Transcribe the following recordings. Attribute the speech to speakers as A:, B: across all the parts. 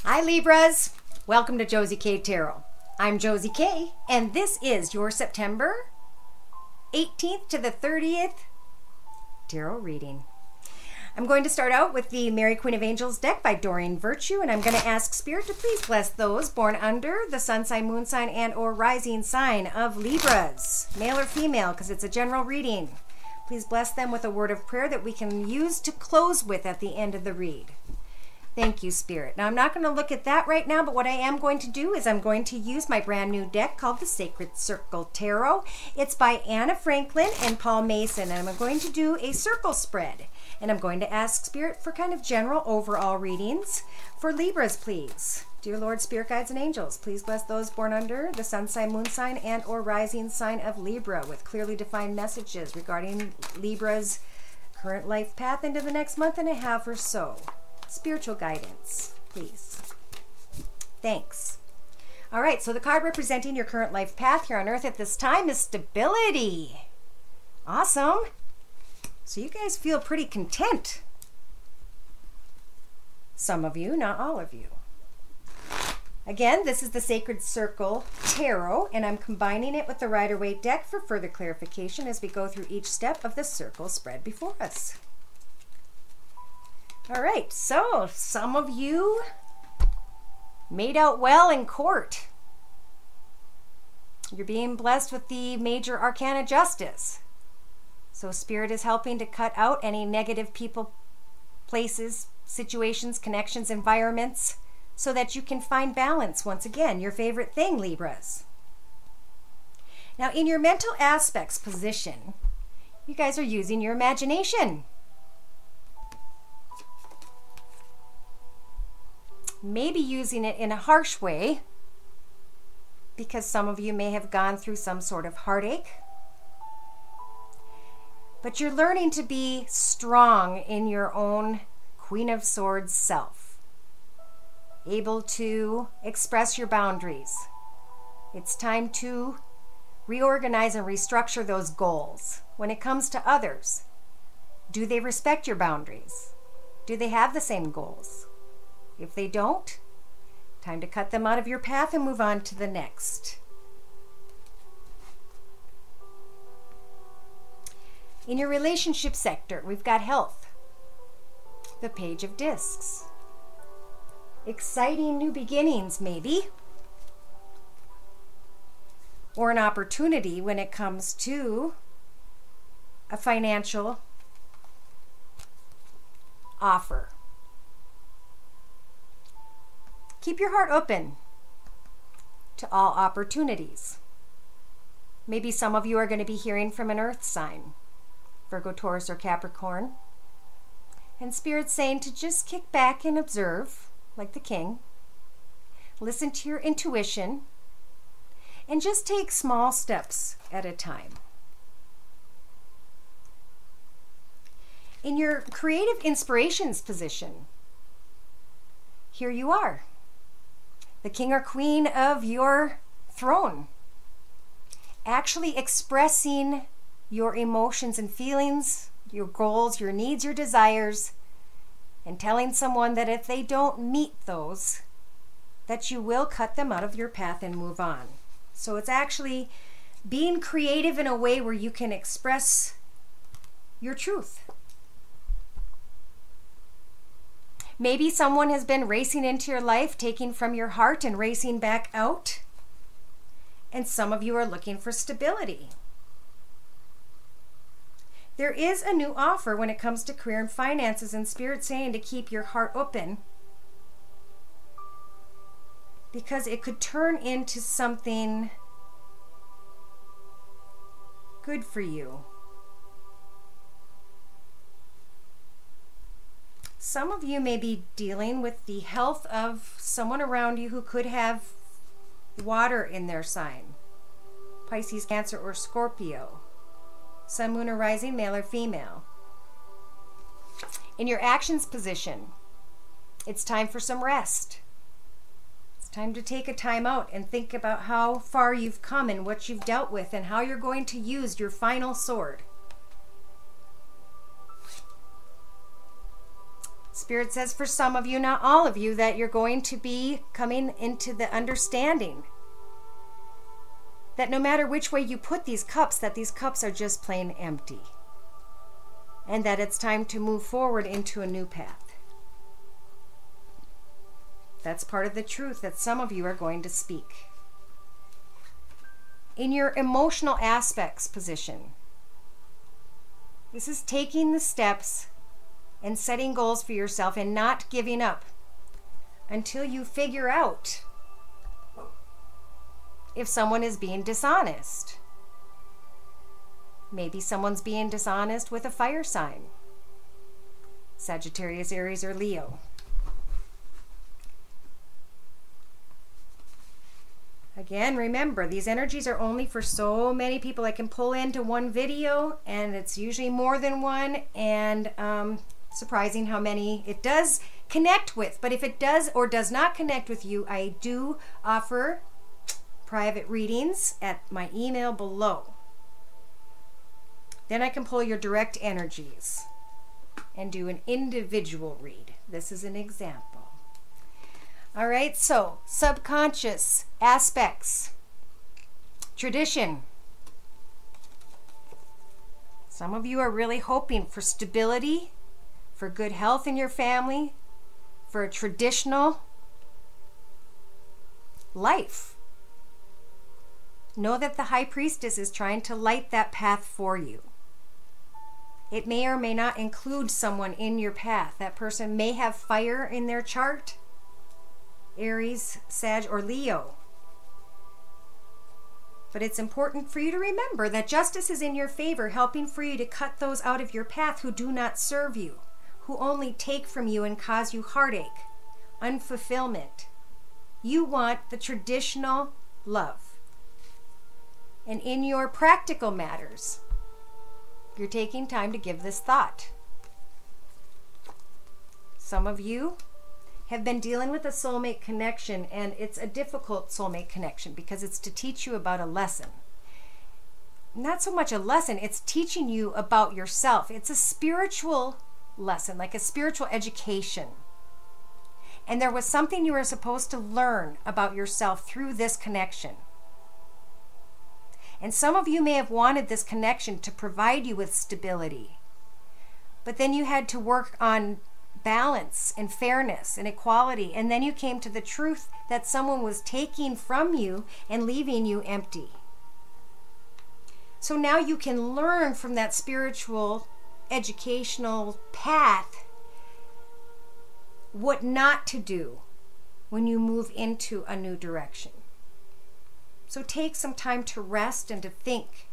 A: Hi Libras, welcome to Josie K Tarot. I'm Josie K and this is your September 18th to the 30th tarot reading. I'm going to start out with the Mary Queen of Angels deck by Doreen Virtue, and I'm going to ask Spirit to please bless those born under the sun sign, moon sign, and or rising sign of Libras, male or female, because it's a general reading. Please bless them with a word of prayer that we can use to close with at the end of the read. Thank you, Spirit. Now, I'm not going to look at that right now, but what I am going to do is I'm going to use my brand new deck called the Sacred Circle Tarot. It's by Anna Franklin and Paul Mason, and I'm going to do a circle spread. And I'm going to ask Spirit for kind of general overall readings for Libras, please. Dear Lord, Spirit Guides and Angels, please bless those born under the sun sign, moon sign, and or rising sign of Libra with clearly defined messages regarding Libra's current life path into the next month and a half or so. Spiritual guidance, please. Thanks. All right, so the card representing your current life path here on Earth at this time is stability. Awesome. So you guys feel pretty content. Some of you, not all of you. Again, this is the Sacred Circle Tarot, and I'm combining it with the Rider-Waite deck for further clarification as we go through each step of the circle spread before us. All right, so some of you made out well in court. You're being blessed with the Major Arcana Justice. So Spirit is helping to cut out any negative people, places, situations, connections, environments, so that you can find balance. Once again, your favorite thing, Libras. Now, in your mental aspects position, you guys are using your imagination. Maybe using it in a harsh way, because some of you may have gone through some sort of heartache. But you're learning to be strong in your own Queen of Swords self, able to express your boundaries. It's time to reorganize and restructure those goals. When it comes to others, do they respect your boundaries? Do they have the same goals? If they don't, time to cut them out of your path and move on to the next. In your relationship sector, we've got health, the Page of Discs, exciting new beginnings maybe, or an opportunity when it comes to a financial offer. Keep your heart open to all opportunities. Maybe some of you are going to be hearing from an earth sign, Virgo, Taurus, or Capricorn. And Spirit's saying to just kick back and observe, like the king. Listen to your intuition, and just take small steps at a time. In your creative inspirations position, here you are, the king or queen of your throne, actually expressing your emotions and feelings, your goals, your needs, your desires, and telling someone that if they don't meet those, that you will cut them out of your path and move on. So it's actually being creative in a way where you can express your truth. Maybe someone has been racing into your life, taking from your heart and racing back out. And some of you are looking for stability. There is a new offer when it comes to career and finances, and Spirit saying to keep your heart open, because it could turn into something good for you. Some of you may be dealing with the health of someone around you who could have water in their sign. Pisces, Cancer, or Scorpio. Sun, moon, or rising, male or female. In your actions position, it's time for some rest. It's time to take a time out and think about how far you've come and what you've dealt with and how you're going to use your final sword. Spirit says for some of you, not all of you, that you're going to be coming into the understanding that no matter which way you put these cups, that these cups are just plain empty. And that it's time to move forward into a new path. That's part of the truth that some of you are going to speak. In your emotional aspects position, this is taking the steps and setting goals for yourself and not giving up until you figure out if someone is being dishonest. Maybe someone's being dishonest with a fire sign. Sagittarius, Aries, or Leo. Again, remember, these energies are only for so many people. I can pull into one video, and it's usually more than one, and surprising how many it does connect with. But if it does or does not connect with you, I do offer private readings at my email below. Then I can pull your direct energies and do an individual read. This is an example. All right, so subconscious aspects, tradition. Some of you are really hoping for stability, for good health in your family, for a traditional life. Know that the High Priestess is trying to light that path for you. It may or may not include someone in your path. That person may have fire in their chart. Aries, Sag, or Leo. But it's important for you to remember that justice is in your favor, helping for you to cut those out of your path who do not serve you, who only take from you and cause you heartache, unfulfillment. You want the traditional love. And in your practical matters, you're taking time to give this thought. Some of you have been dealing with a soulmate connection, and it's a difficult soulmate connection because it's to teach you about a lesson. Not so much a lesson, it's teaching you about yourself. It's a spiritual lesson, like a spiritual education. And there was something you were supposed to learn about yourself through this connection. And some of you may have wanted this connection to provide you with stability. But then you had to work on balance and fairness and equality, and then you came to the truth that someone was taking from you and leaving you empty. So now you can learn from that spiritual educational path what not to do when you move into a new direction. So take some time to rest and to think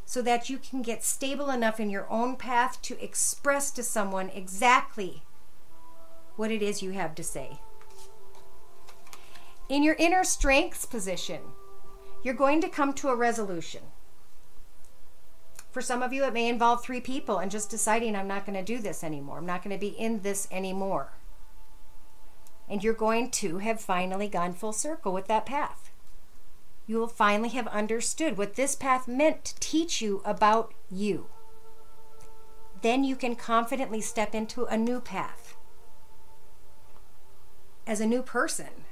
A: so that you can get stable enough in your own path to express to someone exactly what it is you have to say. In your inner strengths position, you're going to come to a resolution. For some of you, it may involve 3 people and just deciding, I'm not going to do this anymore. I'm not going to be in this anymore. And you're going to have finally gone full circle with that path. You will finally have understood what this path meant to teach you about you. Then you can confidently step into a new path as a new person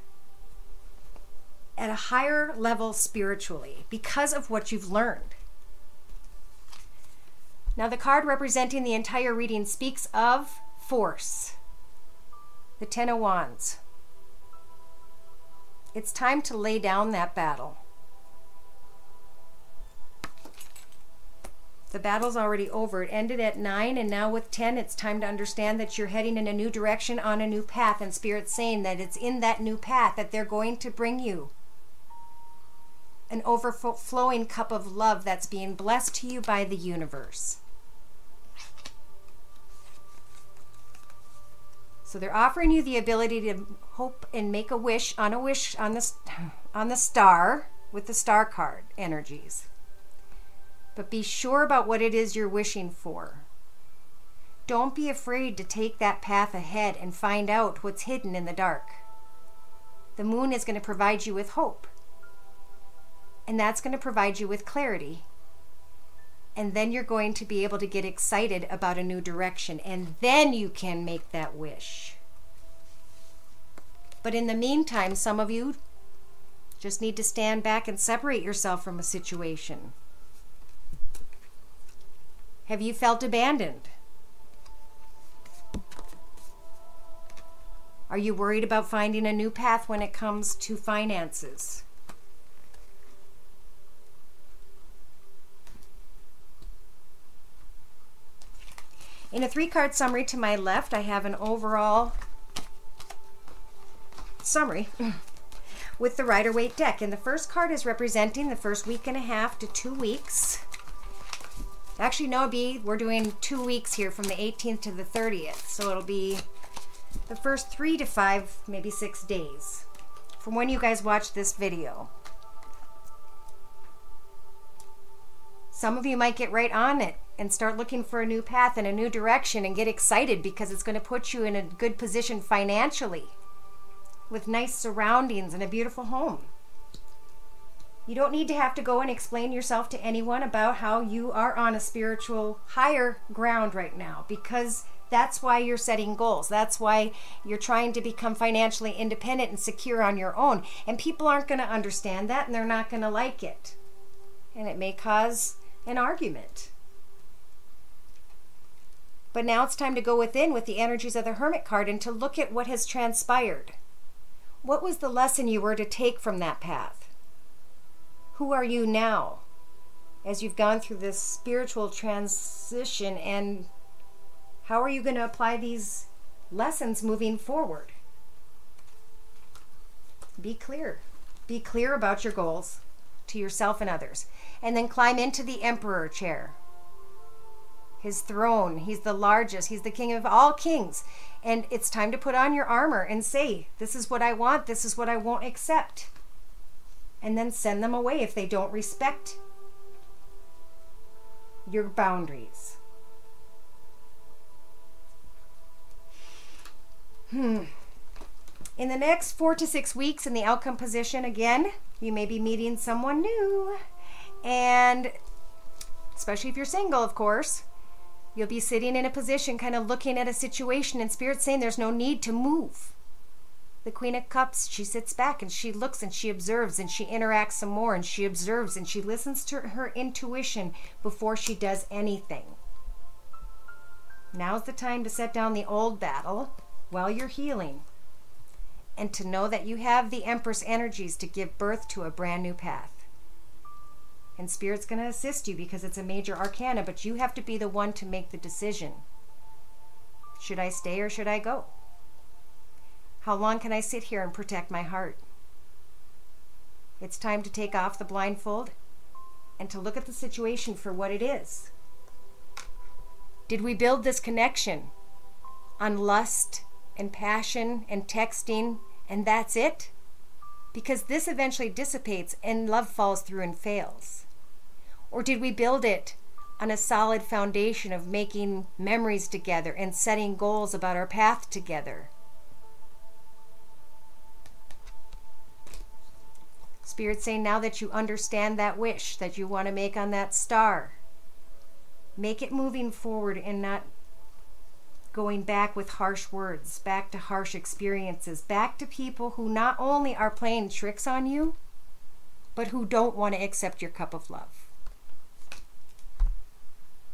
A: at a higher level spiritually because of what you've learned. Now, the card representing the entire reading speaks of force, the 10 of Wands. It's time to lay down that battle. The battle's already over. It ended at 9, and now with 10, it's time to understand that you're heading in a new direction on a new path, and Spirit's saying that it's in that new path that they're going to bring you an overflowing cup of love that's being blessed to you by the universe. So they're offering you the ability to hope and make a wish on the star with the star card energies. But be sure about what it is you're wishing for. Don't be afraid to take that path ahead and find out what's hidden in the dark. The moon is going to provide you with hope. And that's going to provide you with clarity. And then you're going to be able to get excited about a new direction. And then you can make that wish. But in the meantime, some of you just need to stand back and separate yourself from a situation. Have you felt abandoned? Are you worried about finding a new path when it comes to finances? In a 3-card summary to my left, I have an overall summary with the Rider-Waite deck. And the first card is representing the first week and a half to 2 weeks. Actually, no, we're doing 2 weeks here from the 18th to the 30th. So it'll be the first 3 to 5, maybe 6 days from when you guys watch this video. Some of you might get right on it and start looking for a new path and a new direction and get excited because it's going to put you in a good position financially with nice surroundings and a beautiful home. You don't need to have to go and explain yourself to anyone about how you are on a spiritual higher ground right now, because that's why you're setting goals. That's why you're trying to become financially independent and secure on your own. And people aren't going to understand that, and they're not going to like it. And it may cause an argument. But now it's time to go within with the energies of the Hermit card and to look at what has transpired. What was the lesson you were to take from that path? Who are you now as you've gone through this spiritual transition, and how are you going to apply these lessons moving forward? Be clear. Be clear about your goals to yourself and others. And then climb into the Emperor chair. His throne. He's the largest. He's the king of all kings. And it's time to put on your armor and say, this is what I want. This is what I won't accept. And then send them away if they don't respect your boundaries. In the next 4 to 6 weeks in the outcome position, again, you may be meeting someone new. And especially if you're single, of course, you'll be sitting in a position kind of looking at a situation, and Spirit's saying there's no need to move. The Queen of Cups, she sits back and she looks and she observes and she interacts some more and she observes and she listens to her intuition before she does anything. Now's the time to set down the old battle while you're healing, and to know that you have the Empress energies to give birth to a brand new path. And Spirit's going to assist you because it's a major arcana, but you have to be the one to make the decision. Should I stay or should I go? How long can I sit here and protect my heart? It's time to take off the blindfold and to look at the situation for what it is. Did we build this connection on lust and passion and texting, and that's it? Because this eventually dissipates and love falls through and fails. Or did we build it on a solid foundation of making memories together and setting goals about our path together? Spirit's saying now that you understand that wish that you want to make on that star, make it moving forward and not going back with harsh words, back to harsh experiences, back to people who not only are playing tricks on you, but who don't want to accept your cup of love.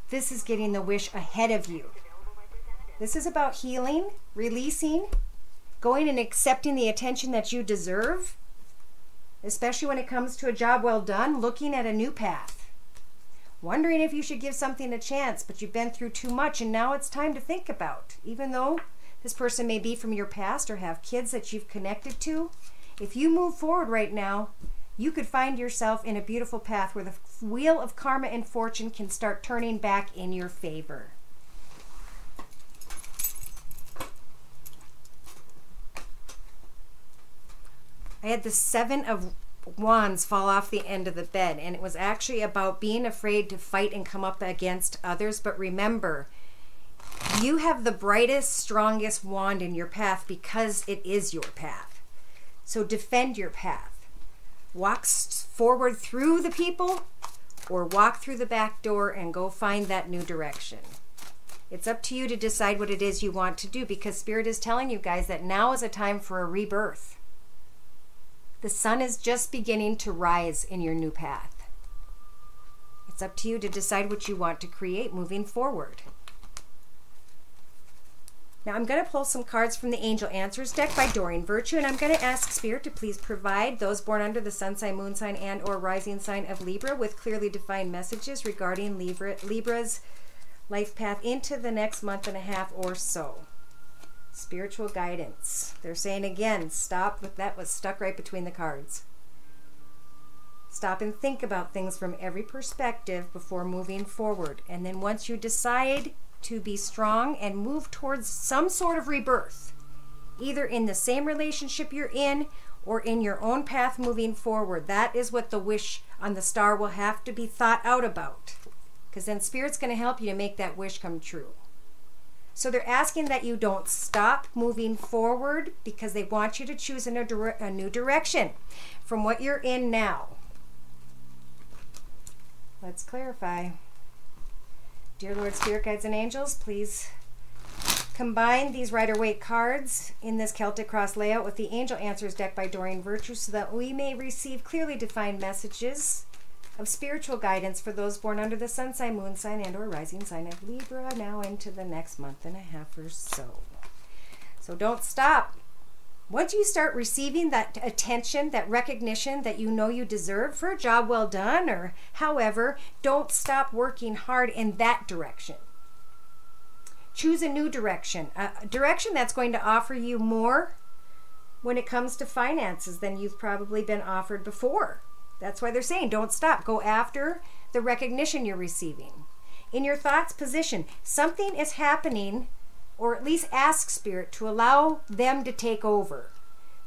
A: This is getting the wish ahead of you. This is about healing, releasing, going and accepting the attention that you deserve, especially when it comes to a job well done, looking at a new path, wondering if you should give something a chance, but you've been through too much and now it's time to think about. Even though this person may be from your past or have kids that you've connected to, if you move forward right now, you could find yourself in a beautiful path where the wheel of karma and fortune can start turning back in your favor. I had the 7 of Wands fall off the end of the bed, and it was actually about being afraid to fight and come up against others. But remember, you have the brightest, strongest wand in your path because it is your path. So defend your path. Walk forward through the people or walk through the back door and go find that new direction. It's up to you to decide what it is you want to do, because Spirit is telling you guys that now is a time for a rebirth. The sun is just beginning to rise in your new path. It's up to you to decide what you want to create moving forward. Now I'm going to pull some cards from the Angel Answers deck by Doreen Virtue, and I'm going to ask Spirit to please provide those born under the sun sign, moon sign, and or rising sign of Libra with clearly defined messages regarding Libra's life path into the next month and a half or so. Spiritual guidance. They're saying again, stop with that was stuck right between the cards. Stop and think about things from every perspective before moving forward. And then once you decide to be strong and move towards some sort of rebirth, either in the same relationship you're in or in your own path moving forward, that is what the wish on the star will have to be thought out about. Because then Spirit's going to help you to make that wish come true. So they're asking that you don't stop moving forward, because they want you to choose a new direction from what you're in now. Let's clarify. Dear Lord, Spirit, Guides, and Angels, please combine these Rider-Waite cards in this Celtic Cross layout with the Angel Answers deck by Doreen Virtue so that we may receive clearly defined messages of spiritual guidance for those born under the sun sign, moon sign, and or rising sign of Libra now into the next month and a half or so. So don't stop. Once you start receiving that attention, that recognition that you know you deserve for a job well done or however, don't stop working hard in that direction. Choose a new direction, a direction that's going to offer you more when it comes to finances than you've probably been offered before. That's why they're saying don't stop. Go after the recognition you're receiving. In your thoughts position, something is happening, or at least ask Spirit to allow them to take over.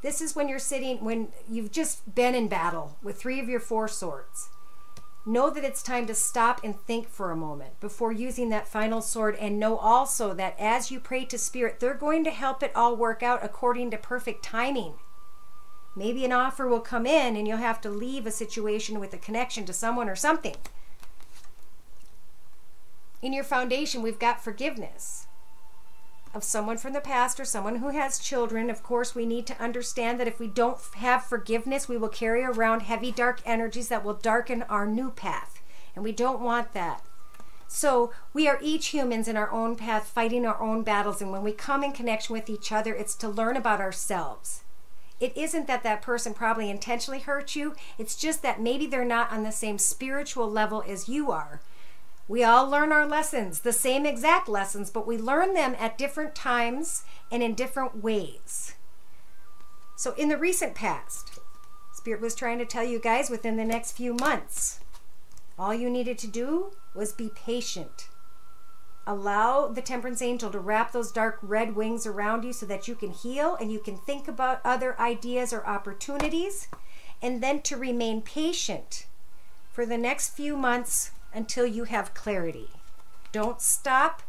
A: This is when you're sitting, when you've just been in battle with 3 of your 4 swords. Know that it's time to stop and think for a moment before using that final sword, and know also that as you pray to Spirit, they're going to help it all work out according to perfect timing. Maybe an offer will come in and you'll have to leave a situation with a connection to someone or something. In your foundation, we've got forgiveness of someone from the past or someone who has children. Of course, we need to understand that if we don't have forgiveness, we will carry around heavy, dark energies that will darken our new path. And we don't want that. So we are each humans in our own path, fighting our own battles. And when we come in connection with each other, it's to learn about ourselves. It isn't that that person probably intentionally hurt you. It's just that maybe they're not on the same spiritual level as you are. We all learn our lessons, the same exact lessons, but we learn them at different times and in different ways. So in the recent past, Spirit was trying to tell you guys within the next few months, all you needed to do was be patient. Allow the Temperance Angel to wrap those dark red wings around you so that you can heal and you can think about other ideas or opportunities, and then to remain patient for the next few months until you have clarity. Don't stop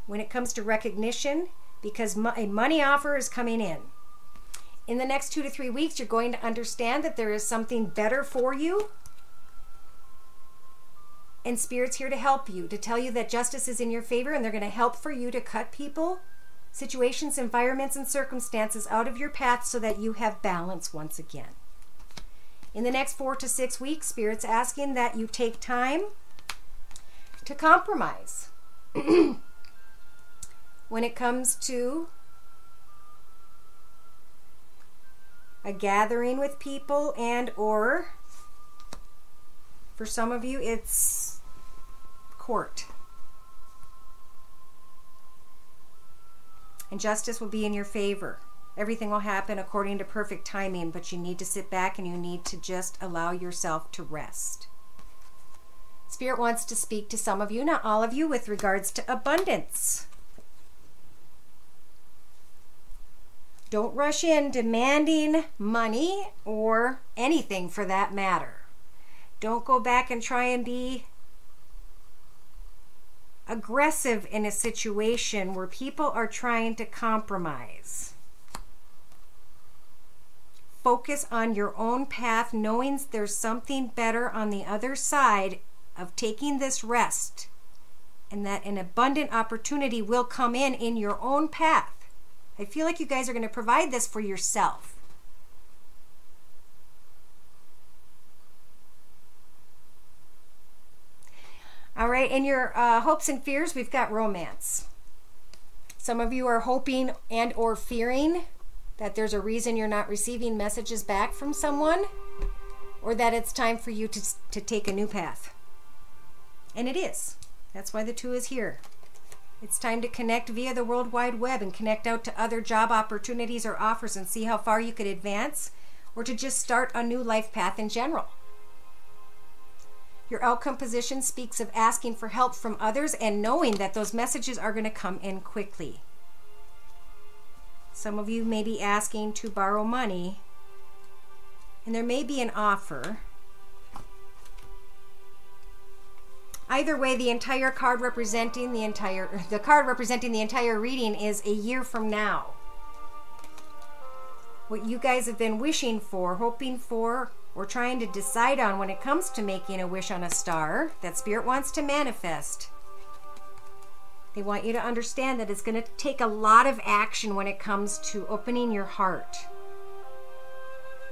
A: when it comes to recognition, because a money offer is coming in. In the next 2 to 3 weeks, you're going to understand that there is something better for you. And Spirit's here to help you, to tell you that justice is in your favor, and they're going to help for you to cut people, situations, environments, and circumstances out of your path so that you have balance once again. In the next 4 to 6 weeks, Spirit's asking that you take time to compromise when it comes to a gathering with people, and or for some of you it's court. And justice will be in your favor. Everything will happen according to perfect timing, but you need to sit back and you need to just allow yourself to rest. Spirit wants to speak to some of you, not all of you, with regards to abundance. Don't rush in demanding money or anything for that matter. Don't go back and try and be aggressive in a situation where people are trying to compromise. Focus on your own path, knowing there's something better on the other side, of taking this rest, and that an abundant opportunity will come in your own path. I feel like you guys are going to provide this for yourself. All right, in your hopes and fears, we've got romance. Some of you are hoping and or fearing that there's a reason you're not receiving messages back from someone, or that it's time for you to take a new path. And it is. That's why the 2 is here. It's time to connect via the World Wide Web and connect out to other job opportunities or offers and see how far you could advance, or to just start a new life path in general. Your outcome position speaks of asking for help from others and knowing that those messages are going to come in quickly. Some of you may be asking to borrow money, and there may be an offer. Either way, the card representing the entire reading is a year from now. What you guys have been wishing for, hoping for, or trying to decide on when it comes to making a wish on a star that Spirit wants to manifest. They want you to understand that it's going to take a lot of action when it comes to opening your heart,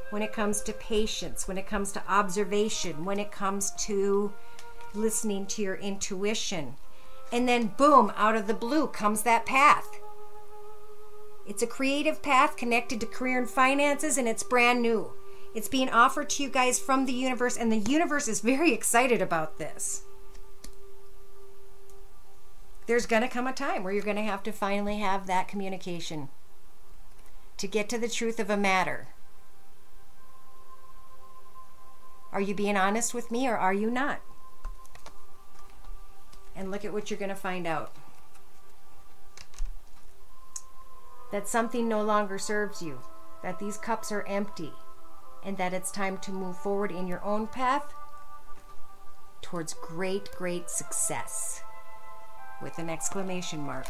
A: when it comes to patience, when it comes to observation, when it comes to listening to your intuition. And then boom, out of the blue comes that path. It's a creative path connected to career and finances, and it's brand new. It's being offered to you guys from the universe, and the universe is very excited about this. There's going to come a time where you're going to have to finally have that communication to get to the truth of a matter. Are you being honest with me, or are you not? And look at what you're going to find out. That something no longer serves you, that these cups are empty, and that it's time to move forward in your own path towards great, great success, with an exclamation mark.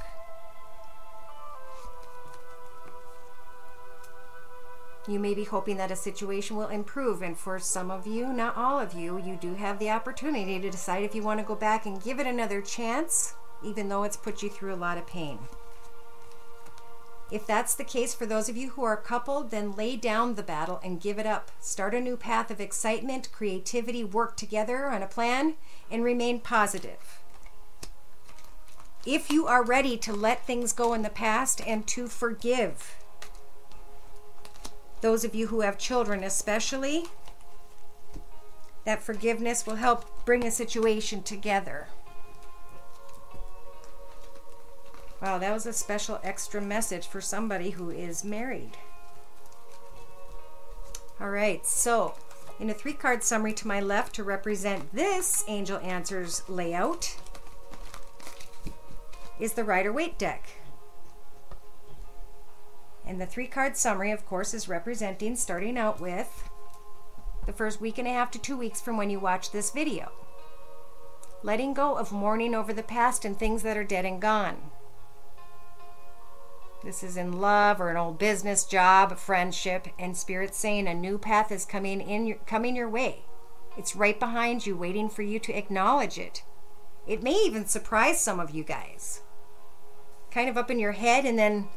A: You may be hoping that a situation will improve, and for some of you, not all of you, you do have the opportunity to decide if you want to go back and give it another chance, even though it's put you through a lot of pain. If that's the case for those of you who are coupled, then lay down the battle and give it up. Start a new path of excitement, creativity, work together on a plan, and remain positive. If you are ready to let things go in the past and to forgive, those of you who have children especially, that forgiveness will help bring a situation together. Wow, that was a special extra message for somebody who is married. All right, so in a 3-card summary to my left to represent this Angel Answers layout is the Rider-Waite deck. And the 3-card summary, of course, is representing, starting out with the first week and a half to 2 weeks from when you watch this video. Letting go of mourning over the past and things that are dead and gone. This is in love or an old business, job, friendship, and Spirit saying a new path is coming your way. It's right behind you, waiting for you to acknowledge it. It may even surprise some of you guys. Kind of up in your head, and then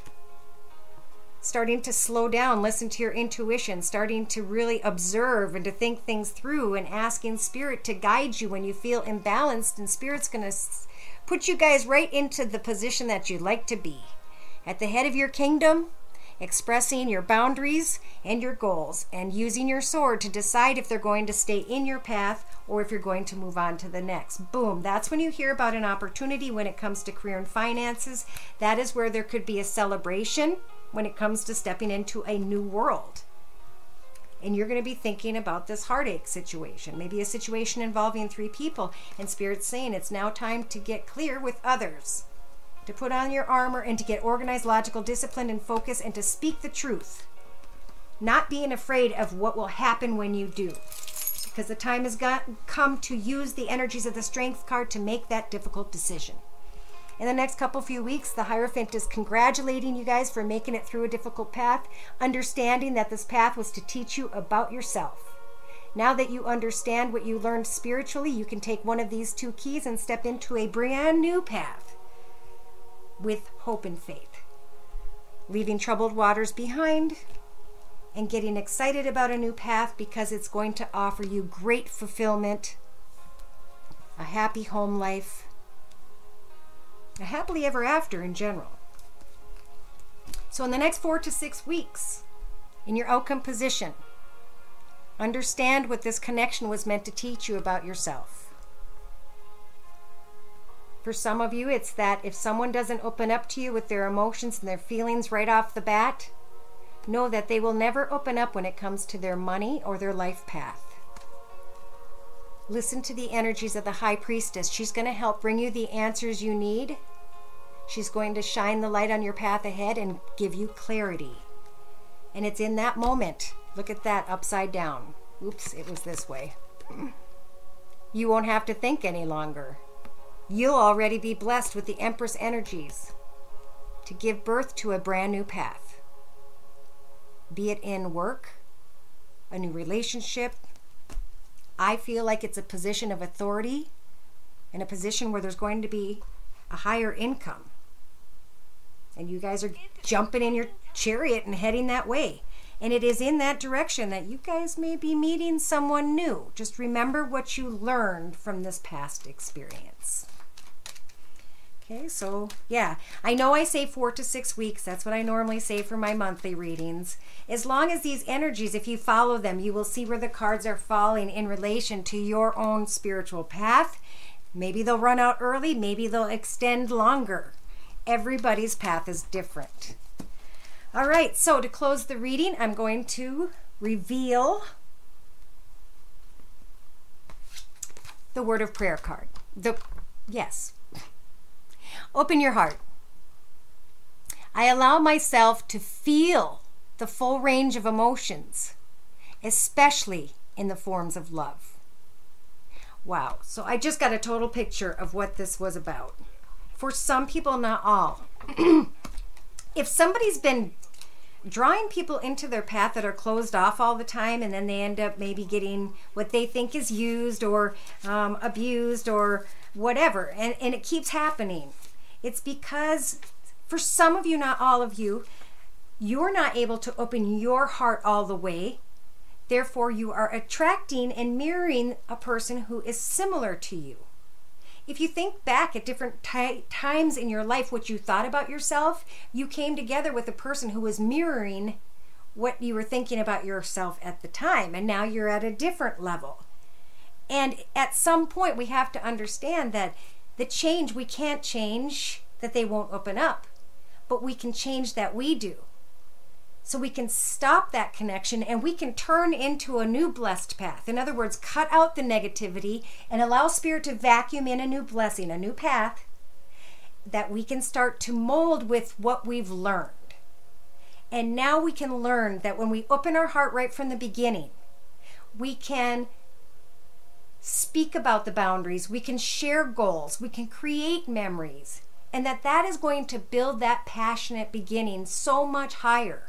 A: starting to slow down, listen to your intuition, starting to really observe and to think things through, and asking Spirit to guide you when you feel imbalanced, and Spirit's going to put you guys right into the position that you'd like to be. At the head of your kingdom, expressing your boundaries and your goals, and using your sword to decide if they're going to stay in your path or if you're going to move on to the next. Boom. That's when you hear about an opportunity when it comes to career and finances. That is where there could be a celebration when it comes to stepping into a new world. And you're going to be thinking about this heartache situation, maybe a situation involving 3 people, and Spirit's saying it's now time to get clear with others, to put on your armor and to get organized, logical, disciplined, and focus, and to speak the truth. Not being afraid of what will happen when you do. Because the time has come to use the energies of the Strength card to make that difficult decision. In the next few weeks, the Hierophant is congratulating you guys for making it through a difficult path, understanding that this path was to teach you about yourself. Now that you understand what you learned spiritually, you can take one of these two keys and step into a brand new path with hope and faith. Leaving troubled waters behind and getting excited about a new path because it's going to offer you great fulfillment, a happy home life, a happily ever after in general. So in the next 4 to 6 weeks, in your outcome position, understand what this connection was meant to teach you about yourself. For some of you, it's that if someone doesn't open up to you with their emotions and their feelings right off the bat, know that they will never open up when it comes to their money or their life path. Listen to the energies of the High Priestess. She's going to help bring you the answers you need. She's going to shine the light on your path ahead and give you clarity. And it's in that moment. Look at that upside down. Oops, it was this way. You won't have to think any longer. You'll already be blessed with the Empress energies to give birth to a brand new path. Be it in work, a new relationship. I feel like it's a position of authority and a position where there's going to be a higher income. And you guys are jumping in your chariot and heading that way. And it is in that direction that you guys may be meeting someone new. Just remember what you learned from this past experience. Okay, so yeah, I know I say 4 to 6 weeks. That's what I normally say for my monthly readings. As long as these energies, if you follow them, you will see where the cards are falling in relation to your own spiritual path. Maybe they'll run out early, maybe they'll extend longer. Everybody's path is different. All right, so to close the reading, I'm going to reveal the word of prayer card. Yes. Open your heart. I allow myself to feel the full range of emotions, especially in the forms of love. Wow. So I just got a total picture of what this was about. For some people, not all. If somebody's been drawing people into their path that are closed off all the time, and then they end up maybe getting what they think is used or abused or whatever, and it keeps happening. It's because for some of you, not all of you, you're not able to open your heart all the way. Therefore, you are attracting and mirroring a person who is similar to you. If you think back at different times in your life, what you thought about yourself, you came together with a person who was mirroring what you were thinking about yourself at the time, and now you're at a different level. And at some point, we have to understand that the change, we can't change that they won't open up, but we can change that we do. So we can stop that connection and we can turn into a new blessed path. In other words, cut out the negativity and allow Spirit to vacuum in a new blessing, a new path that we can start to mold with what we've learned. And now we can learn that when we open our heart right from the beginning, we can speak about the boundaries, we can share goals, we can create memories, and that is going to build that passionate beginning so much higher.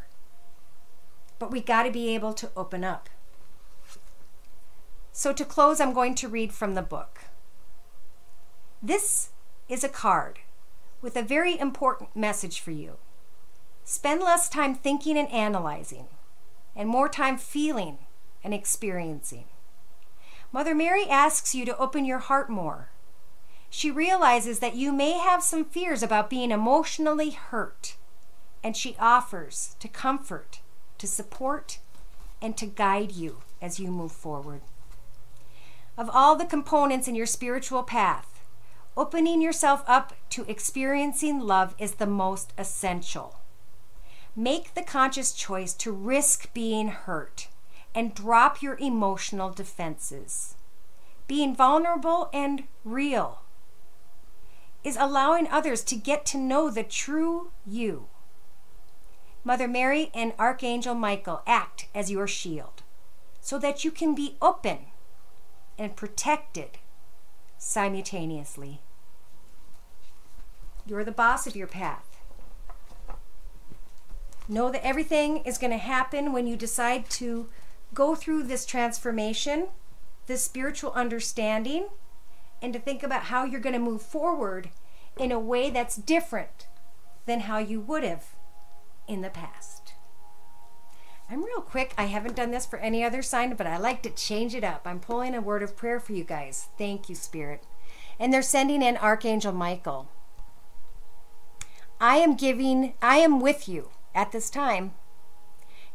A: But we got to be able to open up. So to close, I'm going to read from the book. This is a card with a very important message for you. Spend less time thinking and analyzing, and more time feeling and experiencing. Mother Mary asks you to open your heart more. She realizes that you may have some fears about being emotionally hurt, and she offers to comfort, to support, and to guide you as you move forward. Of all the components in your spiritual path, opening yourself up to experiencing love is the most essential. Make the conscious choice to risk being hurt and drop your emotional defenses. Being vulnerable and real is allowing others to get to know the true you. Mother Mary and Archangel Michael act as your shield so that you can be open and protected simultaneously. You're the boss of your path. Know that everything is going to happen when you decide to go through this transformation, this spiritual understanding, and to think about how you're going to move forward in a way that's different than how you would have in the past. I'm real quick. I haven't done this for any other sign, but I like to change it up. I'm pulling a word of prayer for you guys. Thank you, Spirit. And they're sending in Archangel Michael. I am with you at this time,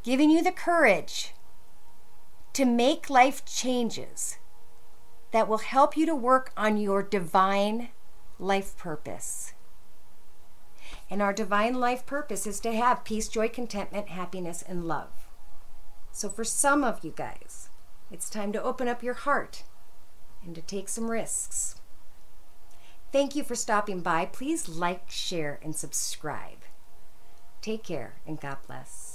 A: giving you the courage to make life changes that will help you to work on your divine life purpose. And our divine life purpose is to have peace, joy, contentment, happiness, and love. So for some of you guys, it's time to open up your heart and to take some risks. Thank you for stopping by. Please like, share, and subscribe. Take care, and God bless.